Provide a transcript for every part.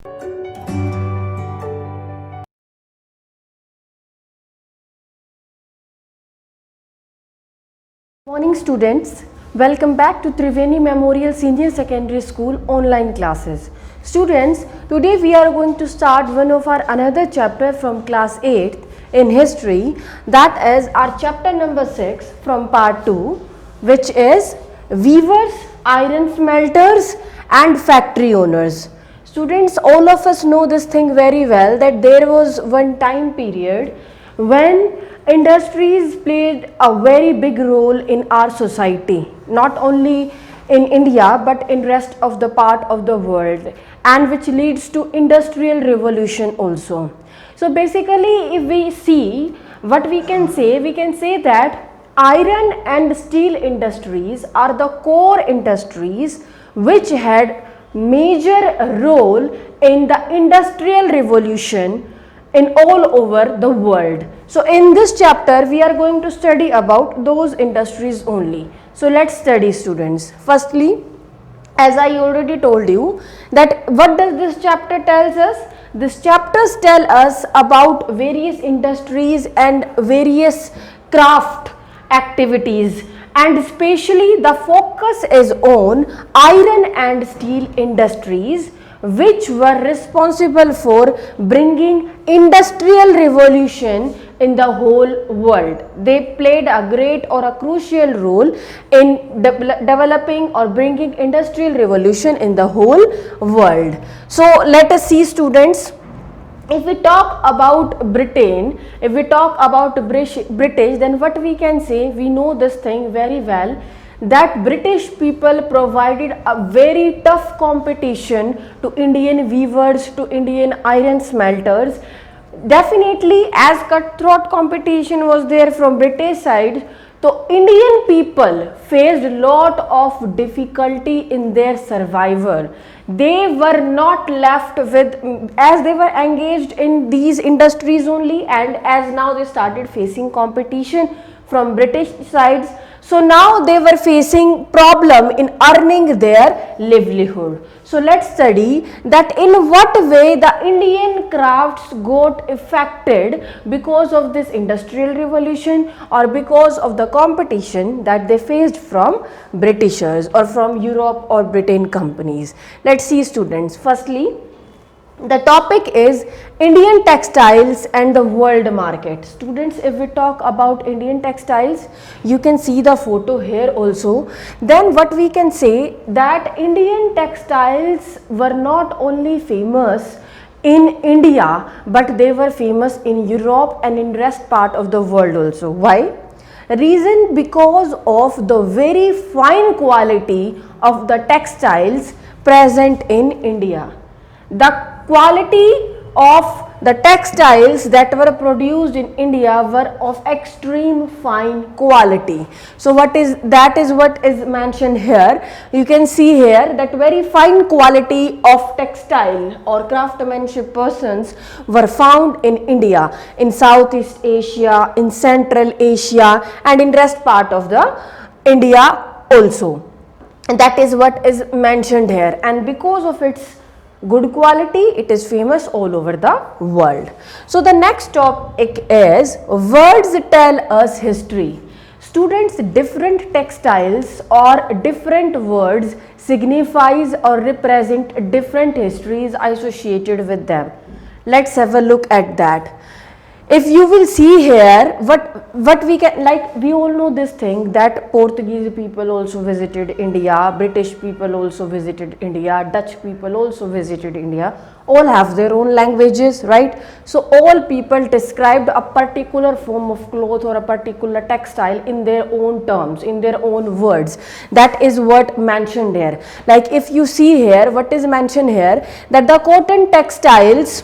Morning students, welcome back to Triveni Memorial Senior Secondary School online classes. Students, today we are going to start one of our another chapter from class 8th in history, that is our chapter number 6 from part 2, which is weavers, iron smelters and factory owners. Students, all of us know this thing very well, that there was one time period when industries played a very big role in our society, not only in India but in rest of the part of the world, and which leads to industrial revolution also. So basically, if we see what we can say that iron and steel industries are the core industries which had major role in the industrial revolution in all over the world. So in this chapter we are going to study about those industries only. So let's study, students. Firstly, as I already told you, that what does this chapter tells us? This chapters tell us about various industries and various craft activities, and especially the focus is on iron and steel industries, which were responsible for bringing industrial revolution in the whole world. They played a great or a crucial role in developing or bringing industrial revolution in the whole world. So let us see, students. If we talk about Britain, if we talk about British, then what we can say, we know this thing very well, that British people provided a very tough competition to Indian weavers, to Indian iron smelters. Definitely, as cutthroat competition was there from British side, so Indian people faced a lot of difficulty in their survival. They were not left with, as they were engaged in these industries only, and as now they started facing competition from British sides. So now they were facing problem in earning their livelihood. So let's study that in what way the Indian crafts got affected because of this industrial revolution or because of the competition that they faced from Britishers or from Europe or Britain companies. Let's see, students. Firstly, the topic is Indian textiles and the world market. Students, if we talk about Indian textiles, you can see the photo here also. Then what we can say, that Indian textiles were not only famous in India, but they were famous in Europe and in rest part of the world also. Why? Reason, because of the very fine quality of the textiles present in India. The quality of the textiles that were produced in India were of extreme fine quality. So what is what is mentioned here. You can see here that very fine quality of textile or craftsmanship persons were found in India, in Southeast Asia, in Central Asia, and in rest part of the India also. And that is what is mentioned here, and because of its good quality, it is famous all over the world. So the next topic is words tell us history. Students, different textiles or different words signifies or represent different histories associated with them. Let's have a look at that. If you will see here, what we can, like, we all know this thing that Portuguese people also visited India, British people also visited India, Dutch people also visited India. All have their own languages, right? So all people described a particular form of cloth or a particular textile in their own terms, in their own words. That is what mentioned here. Like if you see here, what is mentioned here, that the cotton textiles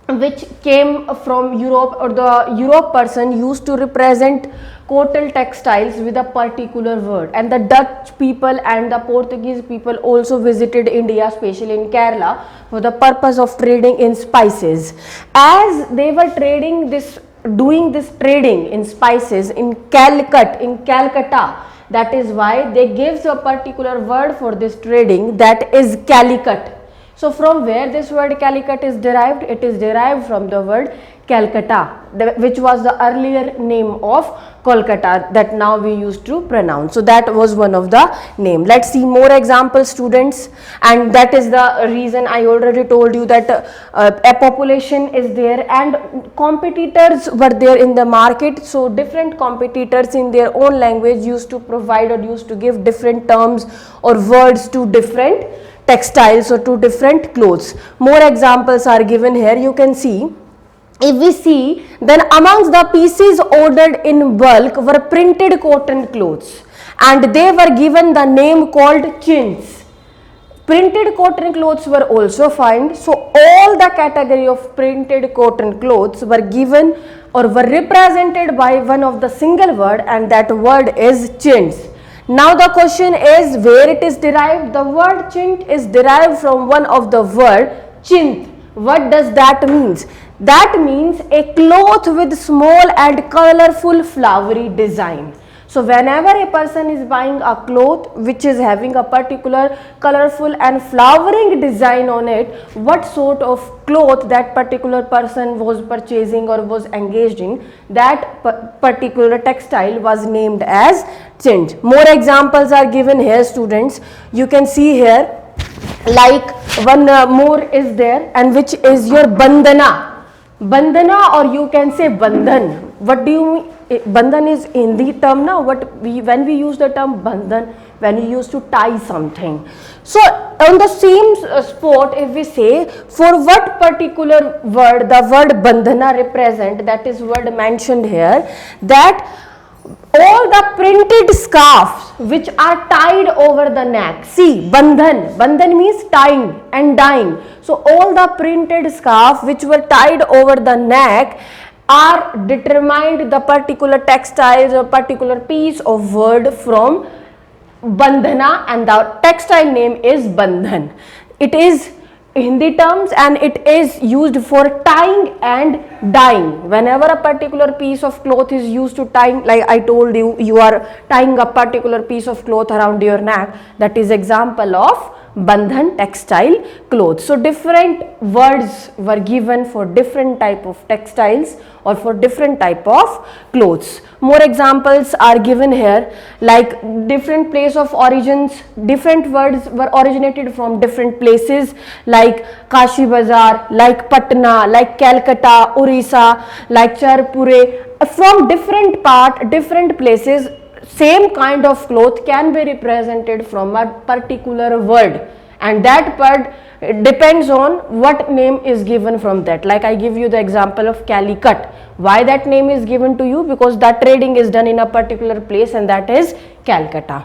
which came from Europe, or the Europe person used to represent cotton textiles with a particular word, and the Dutch people and the Portuguese people also visited India, especially in Kerala, for the purpose of trading in spices. As they were doing this trading in spices in Calcutta, that is why they gives a particular word for this trading, that is Calicut. So from where this word Calicut is derived? It is derived from the word Calcutta, which was the earlier name of Kolkata that now we used to pronounce. So that was one of the name. Let's see more examples, students, and that is the reason I already told you that a population is there and competitors were there in the market. So different competitors in their own language used to provide or used to give different terms or words to different textiles or to different clothes. More examples are given here. You can see, if we see, then amongst the pieces ordered in bulk were printed cotton clothes and they were given the name called chintz. Printed cotton clothes were also found. So all the category of printed cotton clothes were given or were represented by one of the single word, and that word is chintz. Now the question is where it is derived. The word chint is derived from one of the word chint. What does that means? That means a cloth with small and colorful flowery design. So whenever a person is buying a cloth which is having a particular colorful and flowering design on it, what sort of cloth that particular person was purchasing or was engaged in, that particular textile was named as chint. More examples are given here, students. You can see here, like one more is there, and which is your bandana. Bandana, or you can say bandhan. What do you mean? Bandhan is Hindi term now. When we use the term bandhan, when you used to tie something. So on the same spot, if we say for what particular word the word bandhana represent, that is word mentioned here, that all the printed scarves which are tied over the neck. See, bandhan. Bandhan means tying and dyeing. So all the printed scarf which were tied over the neck are determined the particular textiles or particular piece of word from bandhana, and the textile name is bandhan. It is Hindi terms and it is used for tying and dyeing. Whenever a particular piece of cloth is used to tying, like I told you, you are tying a particular piece of cloth around your neck, that is example of bandhan textile clothes. So different words were given for different type of textiles or for different type of clothes. More examples are given here, like different place of origins. Different words were originated from different places, like Kashi Bazar, like Patna, like Calcutta, Orissa, like Charpure. From different places, same kind of cloth can be represented from a particular word, and that word depends on what name is given from that. Like I give you the example of Calicut. Why that name is given to you? Because that trading is done in a particular place, and that is Calcutta.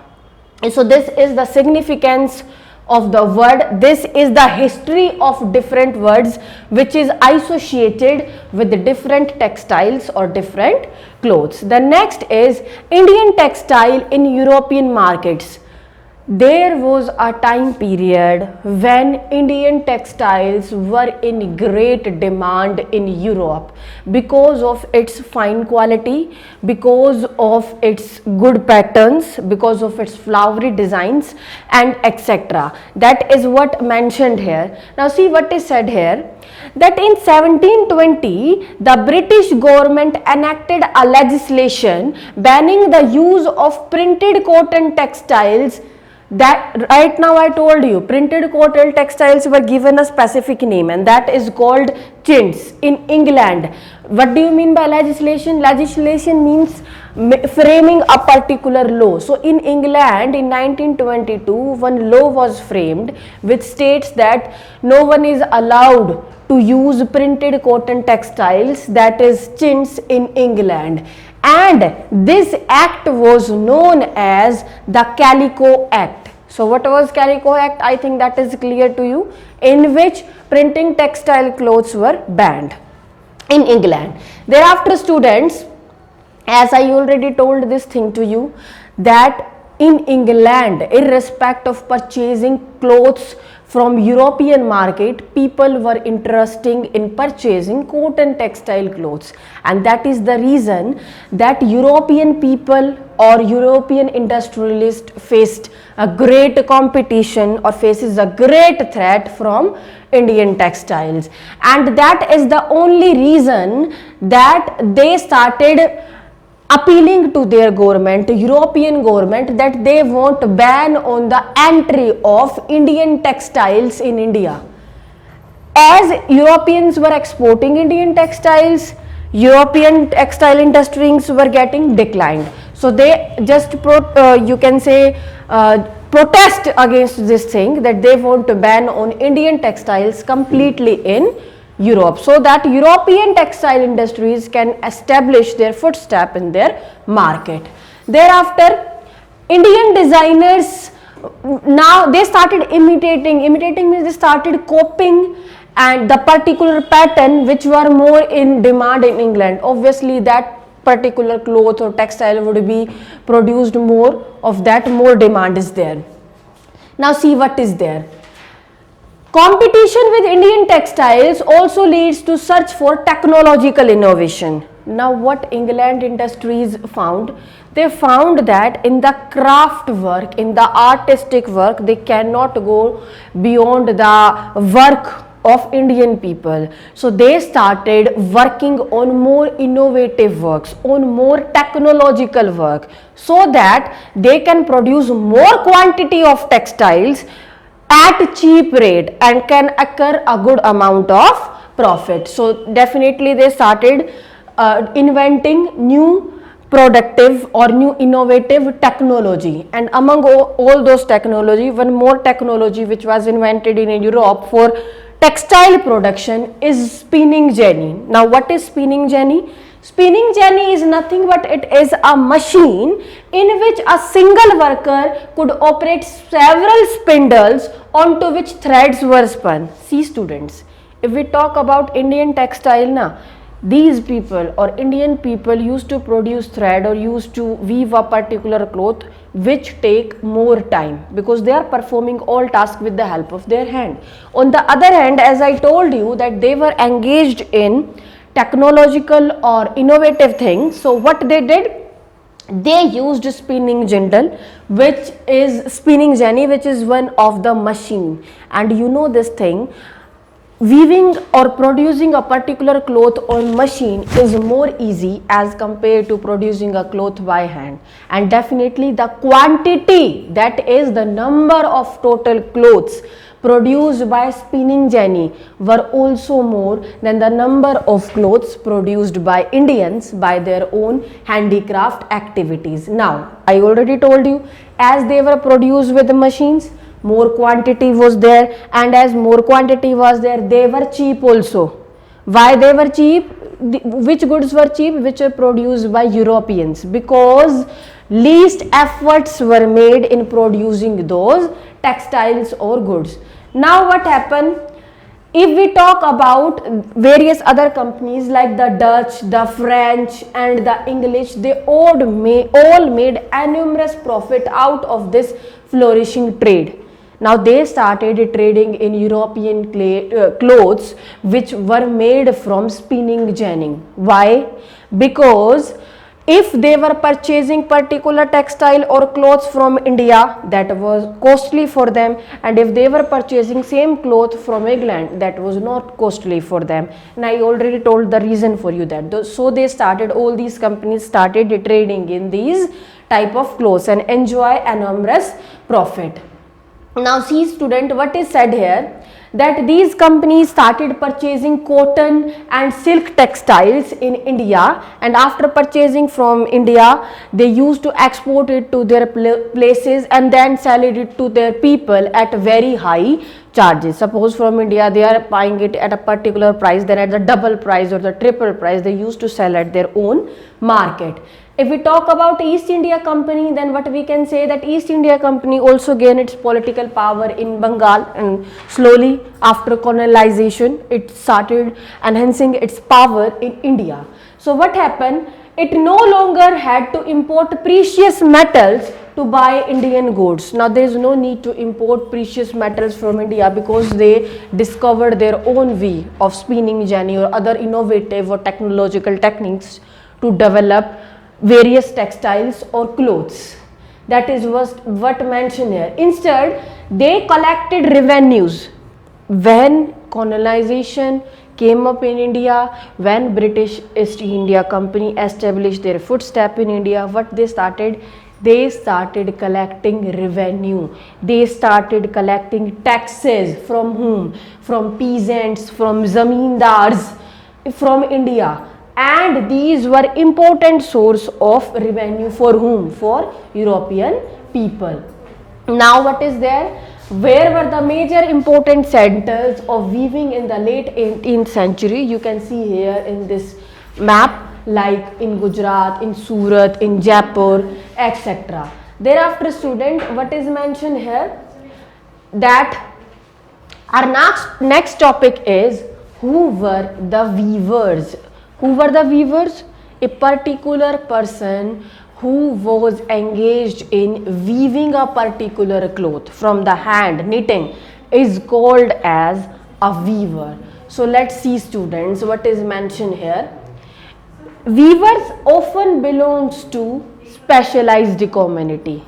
And so this is the significance of the word. This is the history of different words which is associated with the different textiles or different clothes. The next is Indian textile in European markets. There was a time period when Indian textiles were in great demand in Europe because of its fine quality, because of its good patterns, because of its flowery designs and etc. That is what mentioned here. Now see what is said here, that in 1720 the British government enacted a legislation banning the use of printed cotton textiles. That right now I told you, printed cotton textiles were given a specific name, and that is called chintz in England. What do you mean by legislation? Legislation means framing a particular law. So in England in 1922 one law was framed which states that no one is allowed to use printed cotton textiles, that is chintz, in England. And this act was known as the Calico Act. So what was Calico Act? I think that is clear to you, in which printing textile clothes were banned in England. Thereafter, students, as I already told this thing to you, that in England, irrespective of purchasing clothes from European market, people were interested in purchasing cotton textile clothes, and that is the reason that European people or European industrialists faced a great competition or faces a great threat from Indian textiles, and that is the only reason that they started appealing to their government, European government, that they want ban on the entry of Indian textiles in India. As Europeans were exporting Indian textiles, European textile industries were getting declined. So they just you can say protest against this thing, that they want to ban on Indian textiles completely in Europe, so that European textile industries can establish their footstep in their market. Thereafter, Indian designers, now they started imitating means they started copying and the particular pattern which were more in demand in England. Obviously that particular cloth or textile would be produced more of that, more demand is there. Now see what is there. Competition with Indian textiles also leads to search for technological innovation. Now what England industries found? They found that in the craft work, in the artistic work, they cannot go beyond the work of Indian people. So they started working on more innovative works, on more technological work, so that they can produce more quantity of textiles at cheap rate and can occur a good amount of profit. So definitely they started inventing new productive or new innovative technology, and among all those technology, one more technology which was invented in Europe for textile production is spinning jenny. Now what is spinning jenny? Spinning jenny is nothing but it is a machine in which a single worker could operate several spindles onto which threads were spun. See students, if we talk about Indian textile, these people or Indian people used to produce thread or used to weave a particular cloth which take more time, because they are performing all tasks with the help of their hand. On the other hand, as I told you that they were engaged in technological or innovative things, so what they did, they used spinning jenny, which is one of the machine. And you know this thing, weaving or producing a particular cloth on machine is more easy as compared to producing a cloth by hand, and definitely the quantity, that is the number of total clothes produced by spinning jenny, were also more than the number of clothes produced by Indians by their own handicraft activities. Now I already told you, as they were produced with the machines, more quantity was there, and as more quantity was there, they were cheap also. Why they were cheap? Which goods were cheap? Which were produced by Europeans, because least efforts were made in producing those textiles or goods. Now what happened? If we talk about various other companies like the Dutch, the French and the English, they all made enormous profit out of this flourishing trade. Now they started trading in European clothes which were made from spinning jenny. Why? Because if they were purchasing particular textile or clothes from India, that was costly for them, and if they were purchasing same cloth from England, that was not costly for them. And I already told the reason for you that. So they started, all these companies started trading in these type of clothes and enjoy enormous profit. Now see student, what is said here, that these companies started purchasing cotton and silk textiles in India, and after purchasing from India, they used to export it to their places and then sell it to their people at very high charges. Suppose from India they are buying it at a particular price, then at the double price or the triple price they used to sell at their own market. If we talk about East India Company, then what we can say, that East India Company also gained its political power in Bengal, and slowly after colonization it started enhancing its power in India. So what happened? It no longer had to import precious metals to buy Indian goods. Now there is no need to import precious metals from India because they discovered their own way of spinning jenny or other innovative or technological techniques to develop various textiles or clothes. That is what mentioned here. Instead, they collected revenues when colonization came up in India, when British East India Company established their footstep in India. What they started? They started collecting revenue. They started collecting taxes from whom? From peasants, from zamindars, from India. And these were important source of revenue for whom? For European people. Now what is there? Where were the major important centers of weaving in the late 18th century? You can see here in this map, like in Gujarat, in Surat, in Jaipur, etc. Thereafter, student, what is mentioned here? That our next topic is who were the weavers. Who were the weavers? A particular person who was engaged in weaving a particular cloth from the hand, knitting, is called as a weaver. So let's see, students, what is mentioned here. Weavers often belongs to specialized community.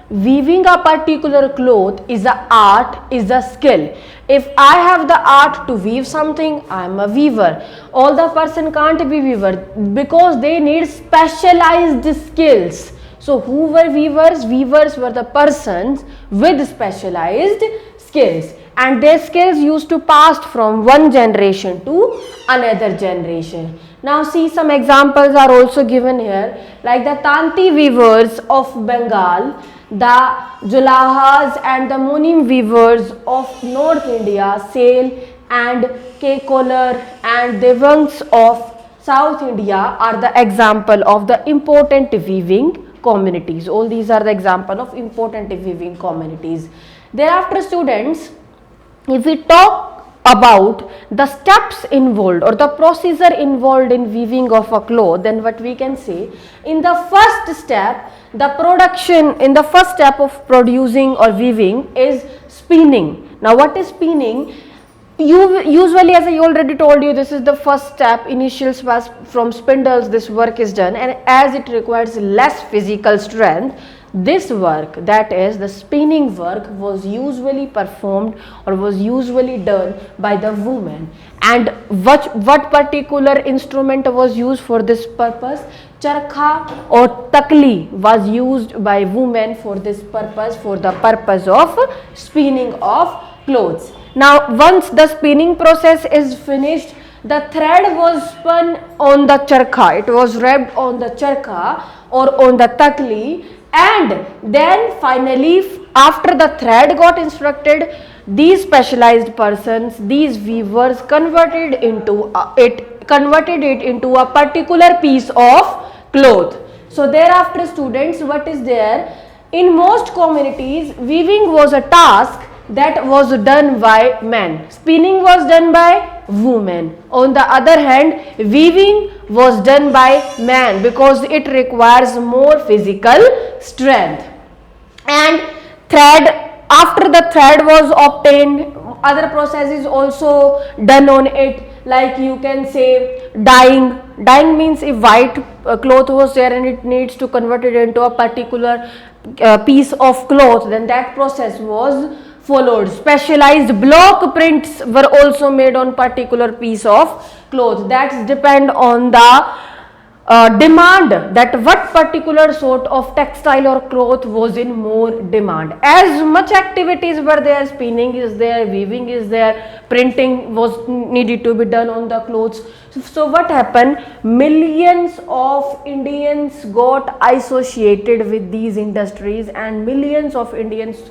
Weaving a particular cloth is a art, is a skill. If I have the art to weave something, I am a weaver. All the person can't be weaver because they need specialized skills. So who were weavers? Weavers were the persons with specialized skills, and their skills used to pass from one generation to another generation. Now see, some examples are also given here, like the Tanti weavers of Bengal, the Julahas and the Munim weavers of North India, Sale and K Kolar and Devangs of South India are the example of the important weaving communities. All these are the example of important weaving communities. Thereafter, students, if we talk about the steps involved or the procedure involved in weaving of a cloth, then what we can say, in the first step, the production, in the first step of producing or weaving is spinning. Now what is spinning? Usually, as I already told you, this is the first step. Initial from spindles this work is done, and as it requires less physical strength, this work, that is the spinning work, was usually performed or was usually done by the woman. And what particular instrument was used for this purpose? Charkha or takli was used by women for this purpose, for the purpose of spinning of clothes. Now once the spinning process is finished, the thread was spun on the charkha, it was wrapped on the charkha or on the takli, and then finally after the thread got instructed, these specialized persons, these weavers converted it into a particular piece of cloth. So thereafter, students, what is there? In most communities, weaving was a task that was done by men. Spinning was done by women. On the other hand, weaving was done by man because it requires more physical strength. And thread, after the thread was obtained, other processes also done on it, like you can say dyeing. Dyeing means if white cloth was there and it needs to convert it into a particular piece of cloth, then that process was followed. Specialized block prints were also made on particular piece of cloth. That depend on the demand, that what particular sort of textile or cloth was in more demand. As much activities were there, spinning is there, weaving is there, printing was needed to be done on the clothes. So what happened? Millions of Indians got associated with these industries, and millions of Indians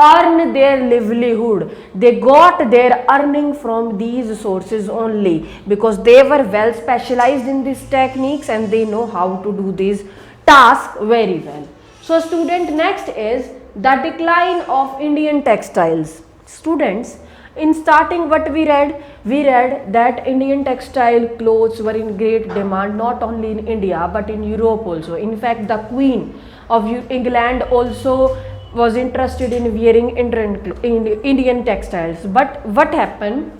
earn their livelihood. They got their earning from these sources only because they were well specialized in these techniques and they know how to do these tasks very well. So student, next is the decline of Indian textiles. Students, In starting, what we read? We read that Indian textile clothes were in great demand not only in India but in Europe also. In fact, the Queen of England also was interested in wearing Indian textiles. But what happened?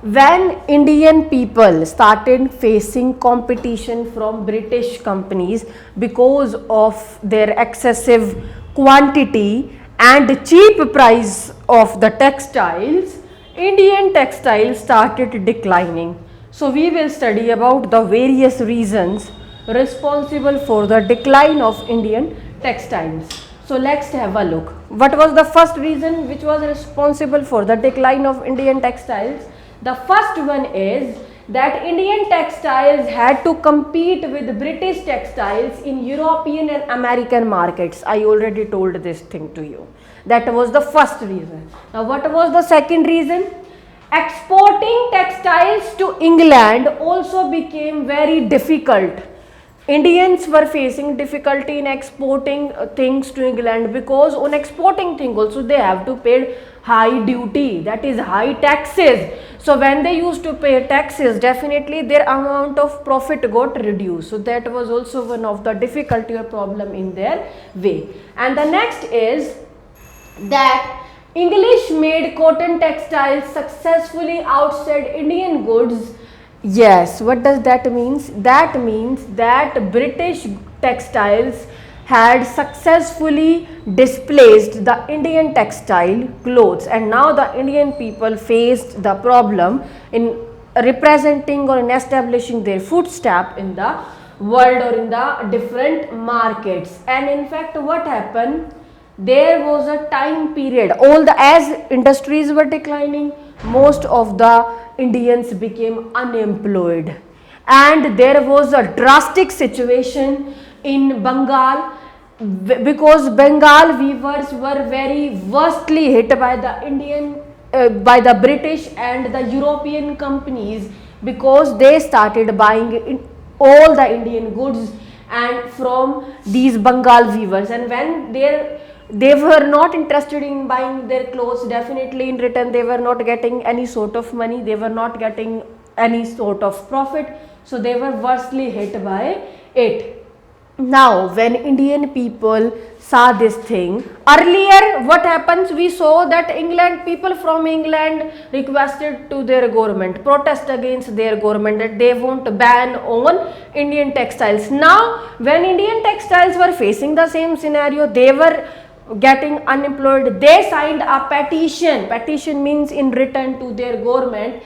When Indian people started facing competition from British companies because of their excessive quantity and cheap price of the textiles, Indian textiles started declining. So we will study about the various reasons responsible for the decline of Indian textiles. So let's have a look. What was the first reason which was responsible for the decline of Indian textiles? The first one is that Indian textiles had to compete with British textiles in European and American markets. I already told this thing to you. That was the first reason. Now what was the second reason? Exporting textiles to England also became very difficult. Indians were facing difficulty in exporting things to England because on exporting thing also they have to pay high duty, that is high taxes. So when they used to pay taxes, definitely their amount of profit got reduced. So that was also one of the difficulty or problem in their way. And the next is that English made cotton textiles successfully outside Indian goods. Yes, what does that means? That means that British textiles had successfully displaced the Indian textile clothes, and now the Indian people faced the problem in representing or in establishing their footstep in the world or in the different markets. And in fact, what happened? There was a time period, as industries were declining, most of the Indians became unemployed, and there was a drastic situation in Bengal because Bengal weavers were very worstly hit by the British and the European companies because they started buying all the Indian goods and from these Bengal weavers, and when they were not interested in buying their clothes, definitely in return they were not getting any sort of money, they were not getting any sort of profit, so they were worstly hit by it. Now when Indian people saw this thing, earlier what happens, we saw that people from England requested to their government, protest against their government that they won't ban on Indian textiles. Now when Indian textiles were facing the same scenario, they were getting unemployed, they signed a petition means in return to their government,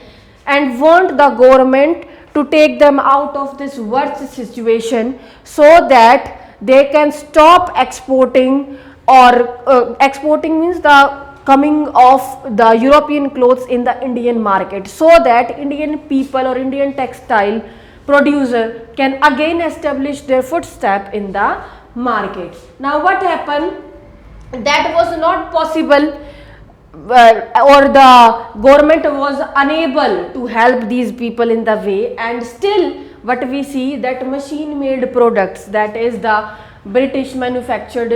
and want the government to take them out of this worst situation so that they can stop exporting, or exporting means the coming of the European clothes in the Indian market, so that Indian people or Indian textile producer can again establish their footstep in the market. Now what happened? That was not possible, or the government was unable to help these people in the way, and still what we see that machine made products, that is the British manufactured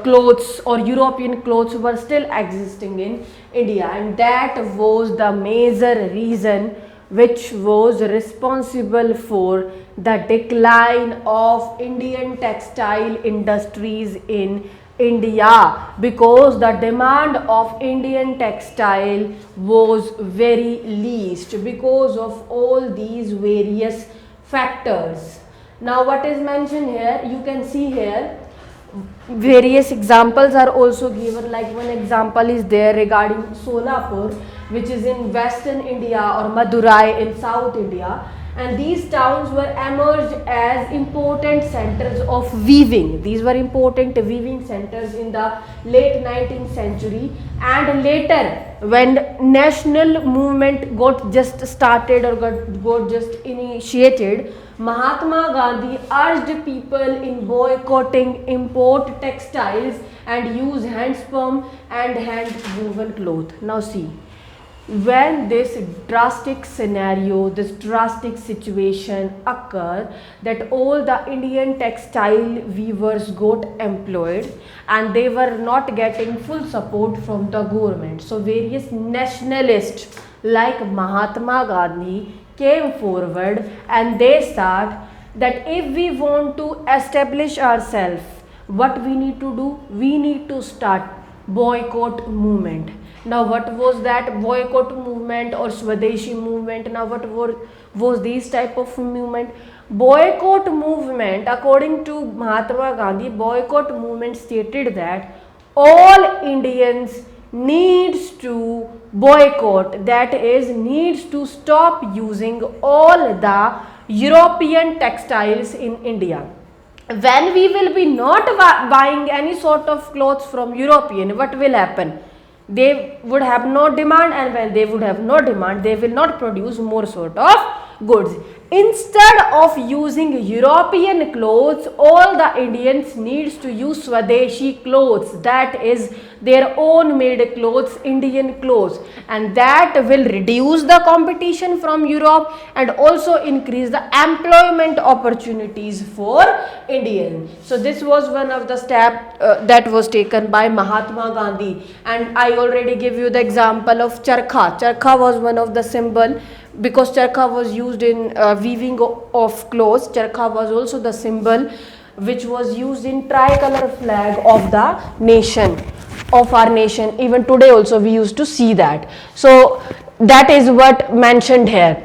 clothes or European clothes, were still existing in India, and that was the major reason which was responsible for the decline of Indian textile industries in India, because the demand of Indian textile was very least because of all these various factors. Now what is mentioned here, you can see here various examples are also given, like one example is there regarding Solapur, which is in western India, or Madurai in South India, and these towns were emerged as important centers of weaving. These were important weaving centers in the late 19th century, and later when national movement got just started or got just initiated, Mahatma Gandhi urged people in boycotting import textiles and use handspun and hand woven cloth. Now see, when this drastic scenario, this drastic situation occur, that all the Indian textile weavers got employed and they were not getting full support from the government. So various nationalists like Mahatma Gandhi came forward and they start that if we want to establish ourselves, what we need to do? We need to start boycott movement. Now what was that boycott movement or Swadeshi movement? Now what was these type of movement? Boycott movement, according to Mahatma Gandhi, boycott movement stated that all Indians needs to boycott, that is needs to stop using all the European textiles in India. When we will be not buying any sort of clothes from European, what will happen? They would have no demand, and when they would have no demand, they will not produce more sort of goods. Instead of using European clothes, all the Indians needs to use Swadeshi clothes, that is their own made clothes, Indian clothes, and that will reduce the competition from Europe and also increase the employment opportunities for Indians. So this was one of the steps that was taken by Mahatma Gandhi, and I already give you the example of charkha. Charkha was one of the symbol, because charkha was used in weaving of clothes. Charkha was also the symbol which was used in tricolor flag of the nation, of our nation. Even today also we used to see that. So that is what mentioned here.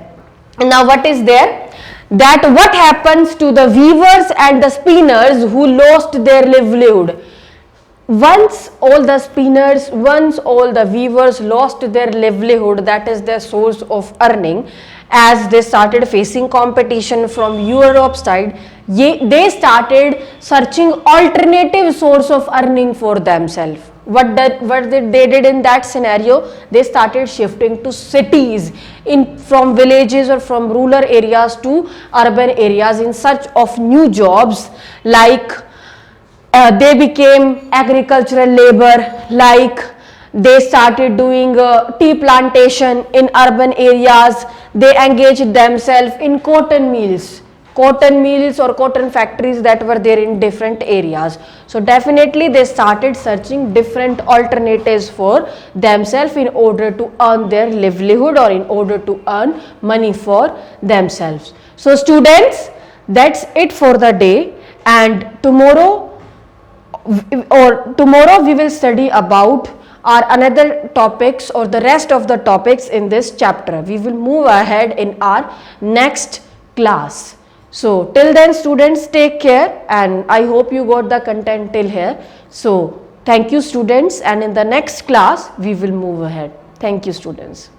Now what is there? That what happens to the weavers and the spinners who lost their livelihood? Once all the spinners, once all the weavers lost their livelihood, that is their source of earning, as they started facing competition from Europe side, they started searching alternative source of earning for themselves. What they did in that scenario? They started shifting to cities, from villages or from rural areas to urban areas in search of new jobs, like they became agricultural labor, like they started doing tea plantation in urban areas. They engaged themselves in cotton mills or cotton factories that were there in different areas. So definitely they started searching different alternatives for themselves in order to earn their livelihood or in order to earn money for themselves. So students, that's it for the day, and tomorrow we will study about our another topics or the rest of the topics in this chapter. We will move ahead in our next class. So till then students, take care, and I hope you got the content till here. So thank you students, and in the next class we will move ahead. Thank you students.